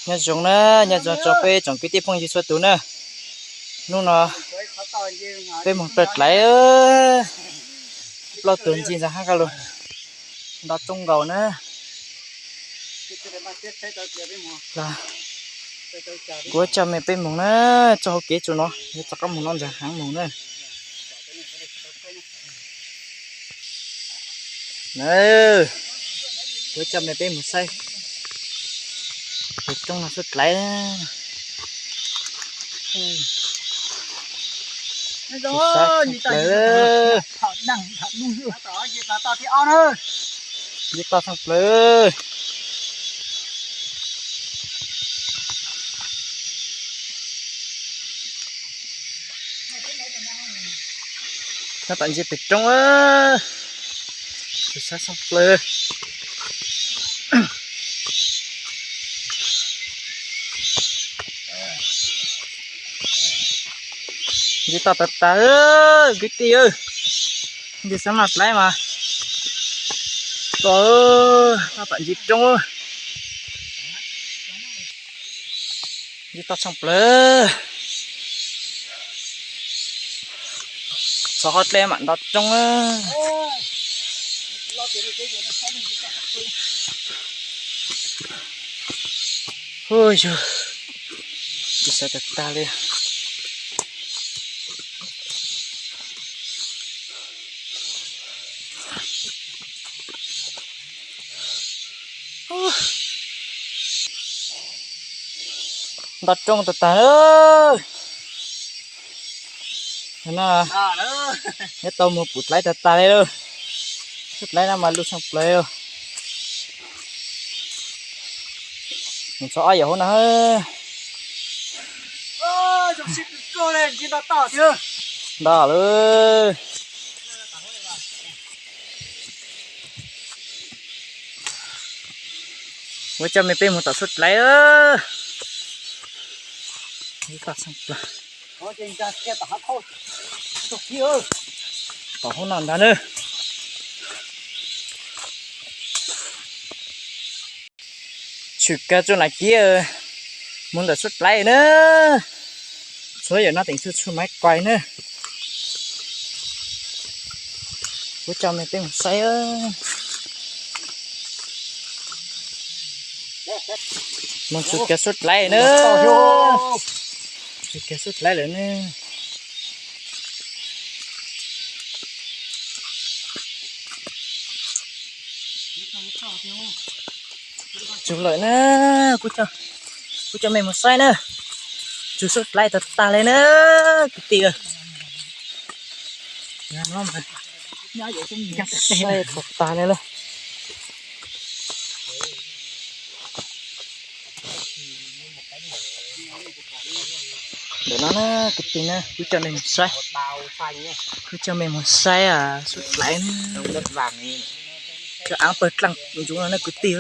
nhà trồng nè nhà trồng pe trồng cái tiếp phong gì xuất tủ nèนู่นน่ะไปหมดเป็ดไหลเราตื่นจริงจะ5 กันเลยดัดตรงเก่านะlà của cha mẹ bên mùng nè cho kế cho nó cho các mùng non giờ hàng mùng nè nè của cha mẹ bên mùng say thì trong là xuất lấy rồi đi tới đằng đung dữ tao gì tao thì on ơi giết tao sang plơ các bạn giết trong á thì sẽ sang plơ giết tao tạt ơi cái gì ơi đi xem mặt lại mà các bạn giết trong ơi giết tao sang plơ sao hết lem bạn đặt trong á ôi trời bisa tata lên đặt trong tata ơi nó nhất tao một bụt lấy tata đây đâu bụt lấy nó mà lúc xong play đâu mình sợ ai vậy nó trong ship cô lên chỉ tao chưa đó luôn với cho mình pin một tờ suất lấy ơ đi tao xong play có trên ra kia tao thôi tao kia tao không làm ra nữa chụp cái chỗ này kia muốn tờ suất lấy nữa所以nó tính sự出máy quay nữa của cho mình tên say ơ muốn chụp cái suất lấy nữa chụp cái suất lấy nữa chụp lại nữa của cho mình một say nữa chú xuất lại thật ta lên nữa cái tìa nghe nó mà nhớ vậy cũng nhặt say thật ta lên luôn để nó cái tìa nè cứ cho mình một say cứ cho mình một say à xuất lại đất vàng này cho áo bớt lăng chúng nó cái tìa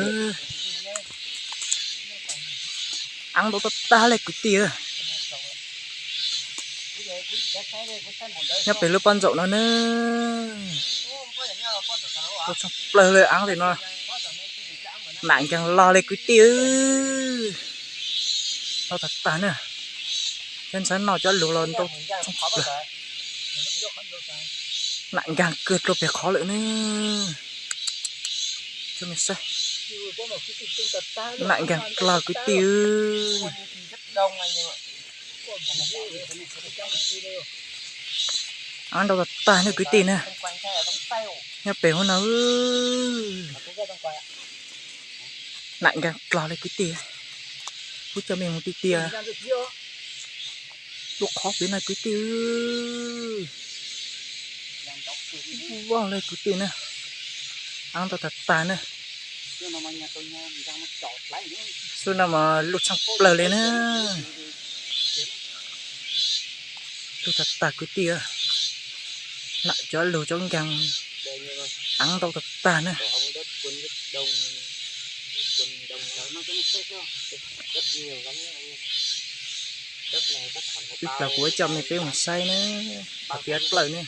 ăn đồ ta lên cái tìa nhấp về lúc con dậu nó nữa tôi xong lời ăn thì nó nặng chẳng lo lên cái tiêu tao thật tàn nè chân sắn nó cho lù lòn tôi nặng càng cượt rồi phải khó nữa nữa cho mình xem nặng càng lo cái tiêu ăn đâu ta nữa cái tiền nè nhá bể hôm nào nặng càng lo lấy cái tiền hút cho mình một tí tiền lúc khó bên này cái tiền wow lấy cái tiền nè ăn tao thật tài nè xưa nào mà lúc xong plờ lên nè tôi thật tài cái tiền lại cho lù cho càng ăn tao thật tài nè biết là của chồng này cái mà say nữa, bạc giật lời nữa.